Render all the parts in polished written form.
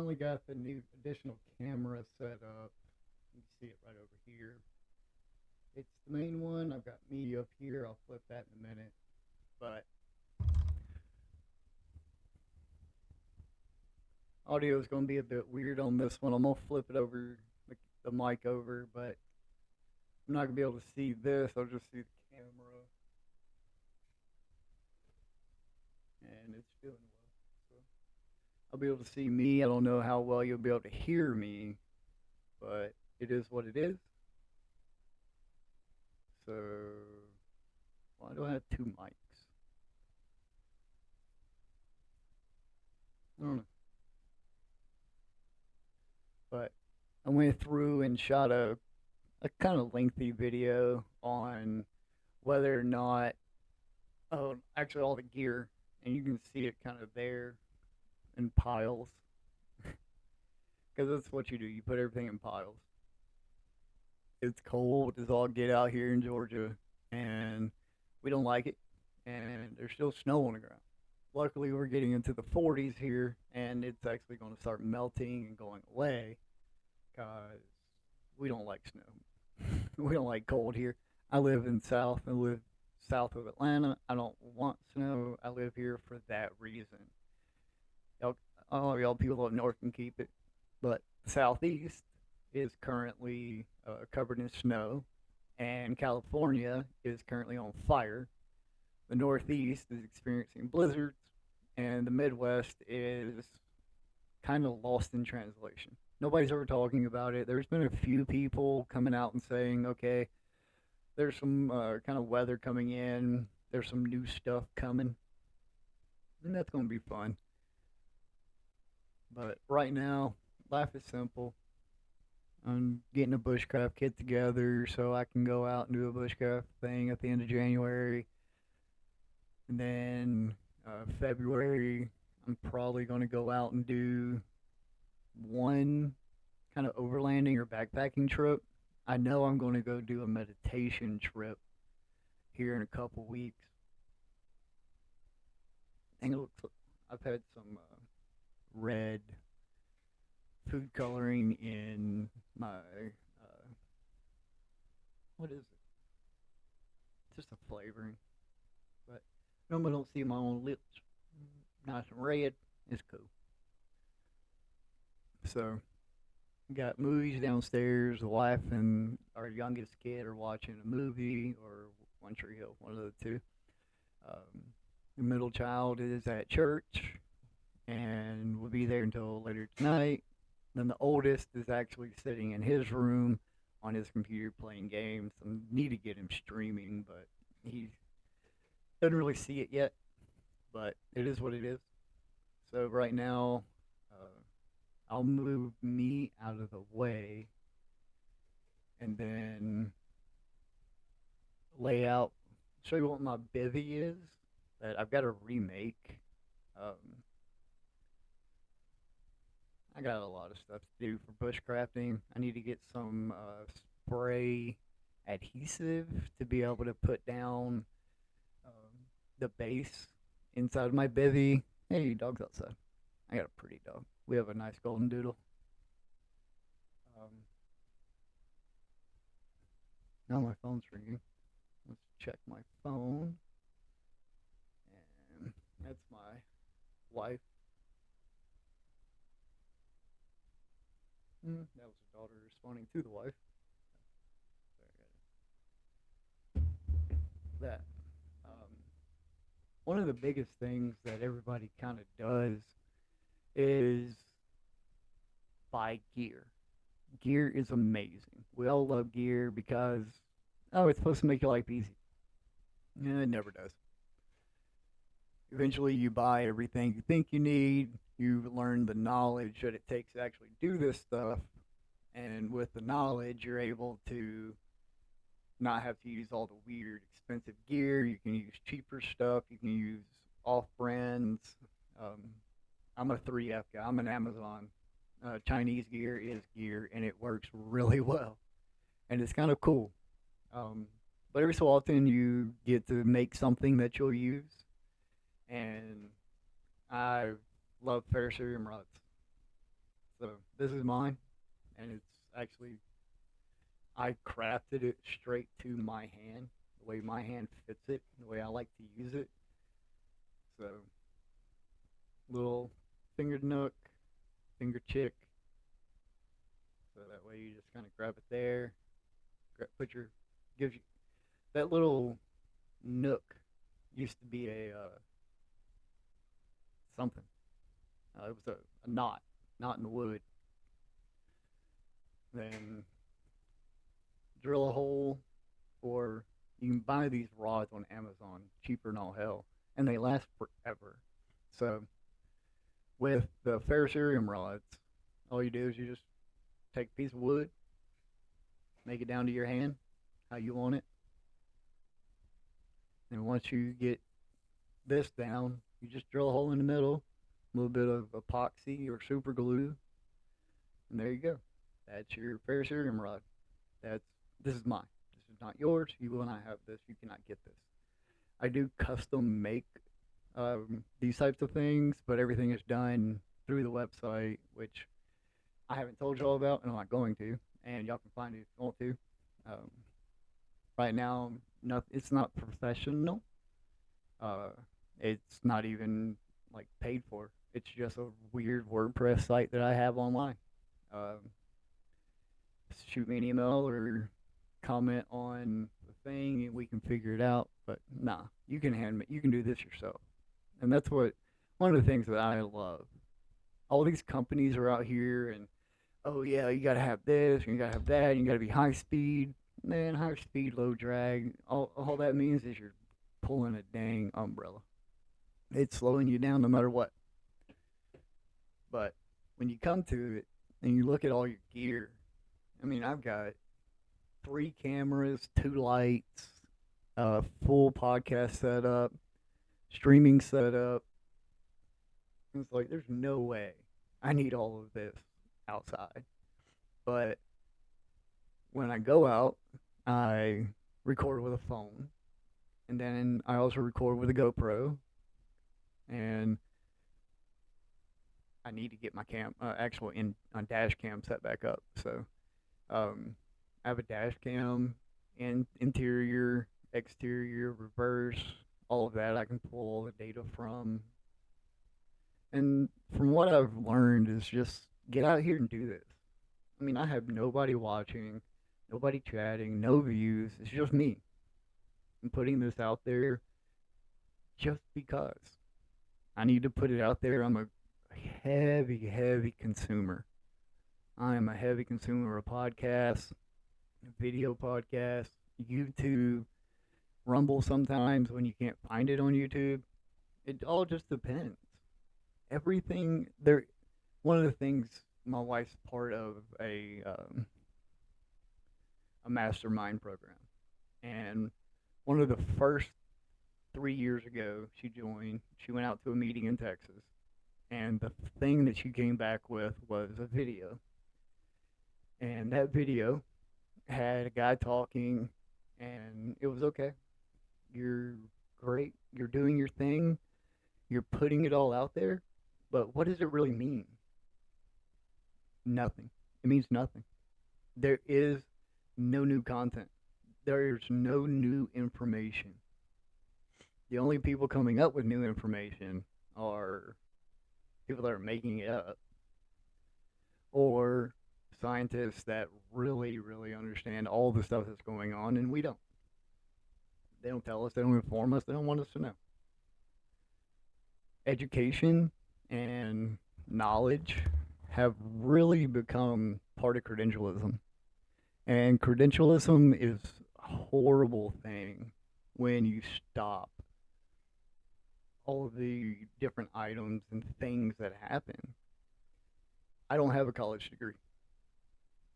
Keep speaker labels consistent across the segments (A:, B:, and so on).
A: finally got the new additional camera set up. You can see it right over here. It's the main one. I've got media up here. I'll flip that in a minute. But audio is going to be a bit weird on this one. I'm going to flip it over, the mic over, but I'm not going to be able to see this. I'll just see the camera. And it's doing well. So I'll be able to see me. I don't know how well you'll be able to hear me, but it is what it is. So why do I have two mics? I don't know. But I went through and shot a kind of lengthy video on whether or not, oh, actually all the gear, and you can see it kind of there in piles, because that's what you do. You put everything in piles. It's cold as all get out here in Georgia, and we don't like it, and there's still snow on the ground. Luckily, we're getting into the 40s here, and it's actually going to start melting and going away because we don't like snow. We don't like cold here. I live in South. I live south of Atlanta. I don't want snow. I live here for that reason. Y'all, all y'all people up north can keep it, but southeast is currently covered in snow, and California is currently on fire. The Northeast is experiencing blizzards, and the Midwest is kind of lost in translation. Nobody's ever talking about it. There's been a few people coming out and saying, okay, there's some kind of weather coming in, there's some new stuff coming, and that's going to be fun. But right now, life is simple. I'm getting a bushcraft kit together so I can go out and do a bushcraft thing at the end of January. And then February, I'm probably going to go out and do one kind of overlanding or backpacking trip. I know I'm going to go do a meditation trip here in a couple weeks. And it looks, I've had some red food coloring in my, what is it? It's just a flavoring. But normally don't see my own lips nice and red. It's cool. So, got movies downstairs. The wife and our youngest kid are watching a movie or One Tree Hill, one of the two. Um, the middle child is at church and will be there until later tonight. Then the oldest is actually sitting in his room on his computer playing games. I need to get him streaming, but he doesn't really see it yet. But it is what it is. So right now, uh, I'll move me out of the way and then lay out, show you what my bivy is that I've got to remake. Um, I got a lot of stuff to do for bushcrafting. I need to get some spray adhesive to be able to put down the base inside my bivy. Hey, dog's outside. I got a pretty dog. We have a nice golden doodle. Um, now my phone's ringing. Let's check my phone. And that's my wife. That was the daughter responding to the wife. That. Um, One of the biggest things that everybody kind of does is buy gear. Gear is amazing. We all love gear because, oh, it's supposed to make your life easy. Yeah, it never does. Eventually, you buy everything you think you need. You learn the knowledge that it takes to actually do this stuff. And with the knowledge, you're able to not have to use all the weird, expensive gear. You can use cheaper stuff. You can use off brands. Um, I'm a 3F guy. I'm an Amazon. Chinese gear is gear, and it works really well, and it's kind of cool. Um, but every so often, you get to make something that you'll use, and I love ferrocerium rods. So this is mine, and it's actually I crafted it straight to my hand, the way my hand fits it, the way I like to use it. So little finger nook, finger chick. So that way you just kind of grab it there, put your gives you that little nook used to be a something. It was a knot in wood. Then drill a hole, or you can buy these rods on Amazon, cheaper than all hell, and they last forever. So with the ferrocerium rods, all you do is you just take a piece of wood, make it down to your hand, how you want it, and once you get this down, you just drill a hole in the middle, a little bit of epoxy or super glue, and there you go. That's your ferrocerium rod. That's this is mine. This is not yours. You will not have this. You cannot get this. I do custom make these types of things, but everything is done through the website, which I haven't told y'all about, and I'm not going to. And y'all can find it if you want to. Um, right now, it's not professional. Uh, it's not even like paid for. It's just a weird WordPress site that I have online. Um, Shoot me an email or comment on the thing, and we can figure it out. But nah, you can do this yourself, and that's what one of the things that I love. All these companies are out here, and oh yeah, you gotta have this, and you gotta have that, and you gotta be high speed. Man, high speed, low drag. All that means is you're pulling a dang umbrella. It's slowing you down no matter what. But when you come to it and you look at all your gear, I mean, I've got 3 cameras, 2 lights, full podcast setup, streaming setup. It's like there's no way I need all of this outside. But when I go out, I record with a phone, and then I also record with a GoPro, and I need to get my actual dash cam set back up. So um, I have a dash cam, interior, exterior, reverse, all of that. I can pull all the data from. And from what I've learned is just get out here and do this. I mean, I have nobody watching, nobody chatting, no views. It's just me. I'm putting this out there just because I need to put it out there. I'm a heavy, heavy consumer. I am a heavy consumer of podcasts, video podcasts, YouTube, Rumble sometimes when you can't find it on YouTube. It all just depends. Everything there. One of the things my wife's part of a mastermind program, and one of the first 3 years ago she joined. She went out to a meeting in Texas, and the thing that she came back with was a video, and that video had a guy talking, and it was okay. You're great. You're doing your thing. You're putting it all out there. But what does it really mean? Nothing. It means nothing. There is no new content. There's no new information. The only people coming up with new information are people that are making it up, or scientists that really, really understand all the stuff that's going on, and we don't. They don't tell us, they don't inform us, they don't want us to know. Education and knowledge have really become part of credentialism. And credentialism is a horrible thing when you stop all of the different items and things that happen. I don't have a college degree,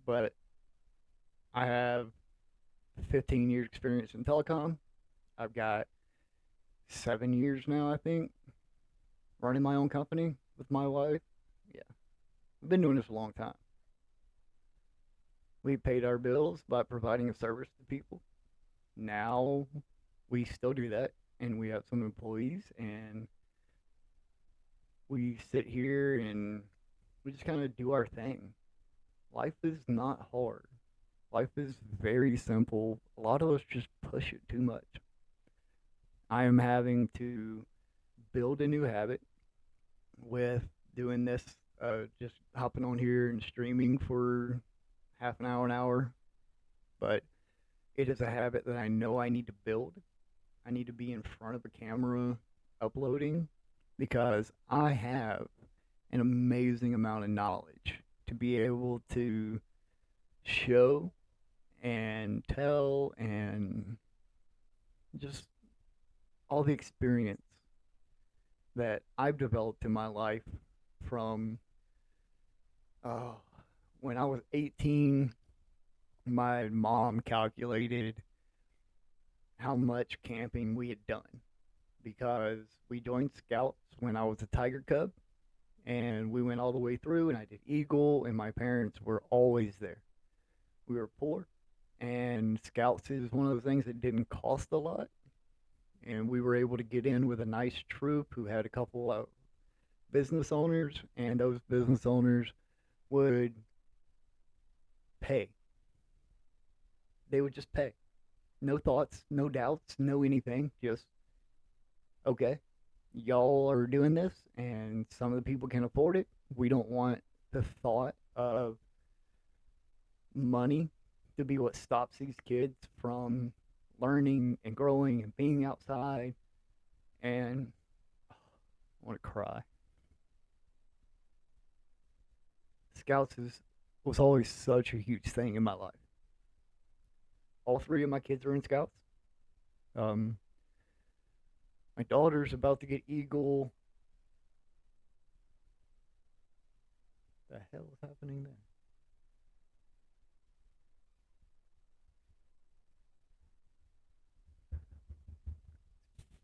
A: but I have 15 years experience in telecom. I've got 7 years now, I think, running my own company with my wife. Yeah, we've been doing this a long time. We paid our bills by providing a service to people. Now we still do that, and we have some employees, and we sit here and we just kind of do our thing. Life is not hard. Life is very simple. A lot of us just push it too much. I am having to build a new habit with doing this, just hopping on here and streaming for half an hour. But it is a habit that I know I need to build. I need to be in front of a camera uploading because I have an amazing amount of knowledge to be able to show and tell and just all the experience that I've developed in my life from uh, when I was 18. My mom calculated how much camping we had done because we joined scouts when I was a tiger cub and we went all the way through and I did eagle and my parents were always there. We were poor and scouts is one of those things that didn't cost a lot and we were able to get in with a nice troop who had a couple of business owners and those business owners would pay. They would just pay. No thoughts, no doubts, no anything. Just, okay, y'all are doing this, and some of the people can afford it. We don't want the thought of money to be what stops these kids from learning and growing and being outside. And I want to cry. Scouts was always such a huge thing in my life. All three of my kids are in scouts. Um, my daughter's about to get eagle. The hell is happening there?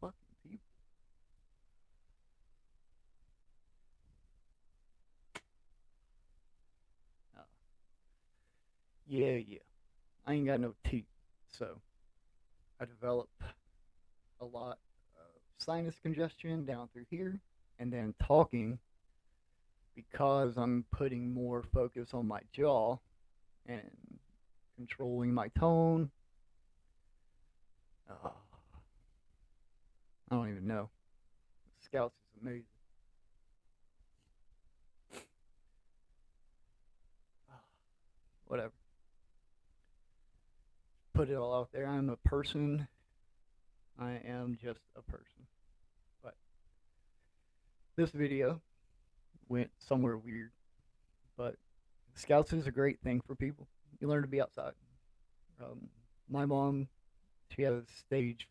A: Fucking people. Uh, yeah. I ain't got no teeth, so I develop a lot of sinus congestion down through here, and then talking because I'm putting more focus on my jaw and controlling my tone. Uh, I don't even know. Scouts is amazing. Whatever. Put it all out there. I'm a person. I am just a person. But this video went somewhere weird. But Scouts is a great thing for people. You learn to be outside. Um, my mom, she has stage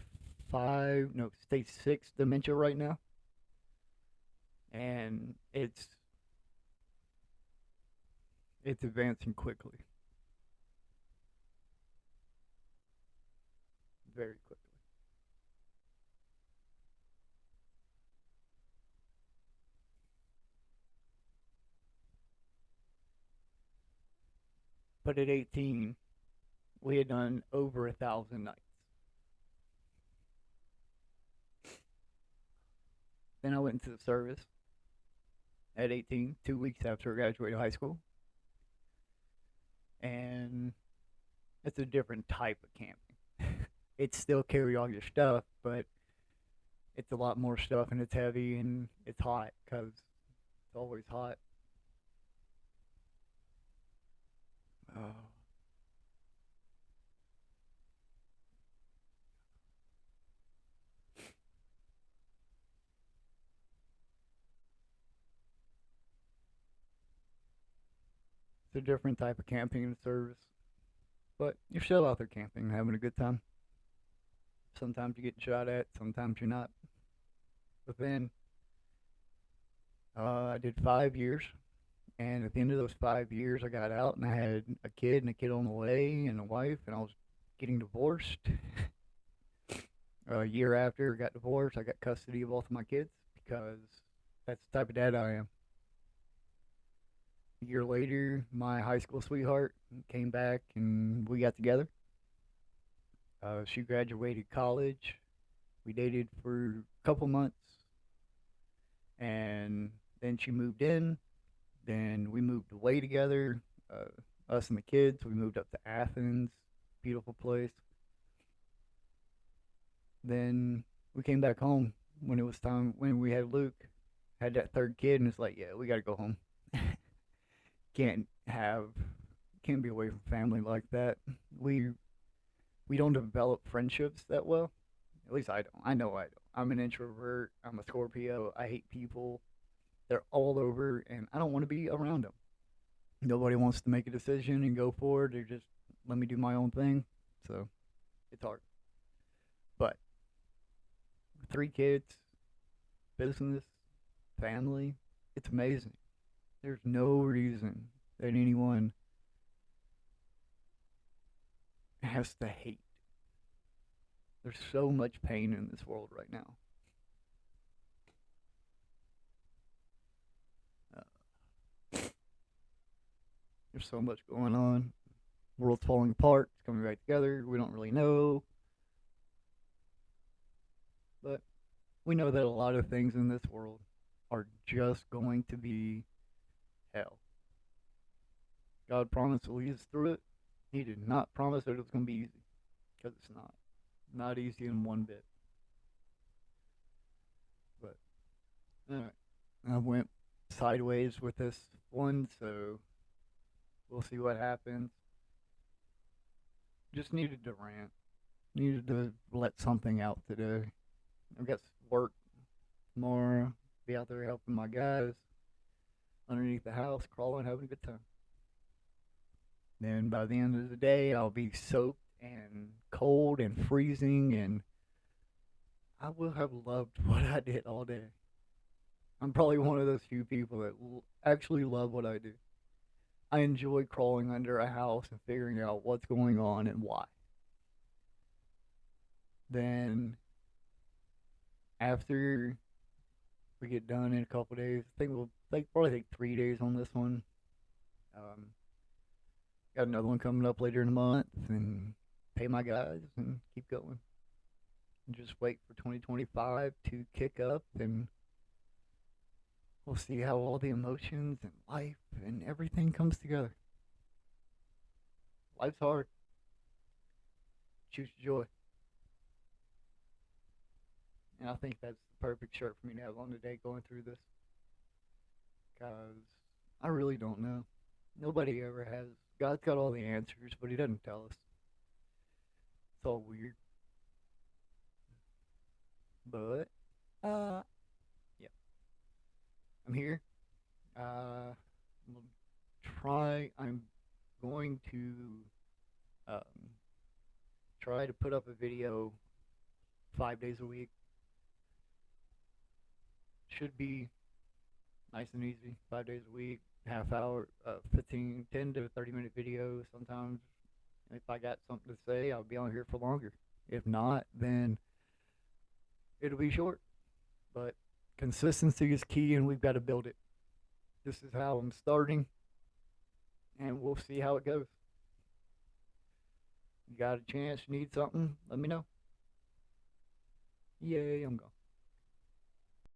A: 6 dementia right now, and it's advancing quickly, very quickly. But at 18, we had done over 1,000 nights. Then I went into the service at 18, 2 weeks after I graduated high school, and it's a different type of camping. It's still carry all your stuff, but it's a lot more stuff and it's heavy and it's hot because it's always hot. Oh, it's a different type of camping and service, but you're still out there camping, having a good time. Sometimes you're getting shot at, sometimes you're not. But then I did 5 years, and at the end of those 5 years, I got out and I had a kid and a kid on the way and a wife, and I was getting divorced. A year after I got divorced, I got custody of both of my kids because that's the type of dad I am. A year later, my high school sweetheart came back and we got together. She graduated college. We dated for a couple months and then she moved in. Then we moved away together. Us and the kids. We moved up to Athens, beautiful place. Then we came back home when it was time when we had Luke, had that third kid, and it's like, yeah, we got to go home. can't have can't be away from family like that. We we don't develop friendships that well. At least I don't. I know I don't. I'm an introvert. I'm a Scorpio. I hate people. They're all over, and I don't want to be around them. Nobody wants to make a decision and go forward. They just let me do my own thing. So it's hard. But three kids, business, family, it's amazing. There's no reason that anyone has to hate. There's so much pain in this world right now. Uh, there's so much going on. World's falling apart. It's coming back together. We don't really know, but we know that a lot of things in this world are just going to be hell. God promised to lead us through it. He did not promise that it was going to be easy, because it's not. Not easy in one bit. But all right, I went sideways with this one, so we'll see what happens. Just needed to rant. Needed to let something out today. I guess work tomorrow. Be out there helping my guys underneath the house, crawling, having a good time. Then by the end of the day, I'll be soaked and cold and freezing, and I will have loved what I did all day. I'm probably one of those few people that actually love what I do. I enjoy crawling under a house and figuring out what's going on and why. Then after we get done in a couple days, I think we'll probably take 3 days on this one. Um, got another one coming up later in the month, and pay my guys and keep going. And just wait for 2025 to kick up, and we'll see how all the emotions and life and everything comes together. Life's hard. Choose joy. And I think that's the perfect shirt for me to have on today going through this. Because I really don't know. Nobody ever has. God's got all the answers, but He doesn't tell us. It's all weird. But, yeah. I'm here. I'm going to um, try to put up a video 5 days a week. Should be nice and easy. 5 days a week, half hour, 15, 10 to 30 minute videos sometimes. And if I got something to say, I'll be on here for longer. If not, then it'll be short. But consistency is key, and we've got to build it. This is how I'm starting, and we'll see how it goes. You got a chance, you need something, let me know. Yay, I'm gone.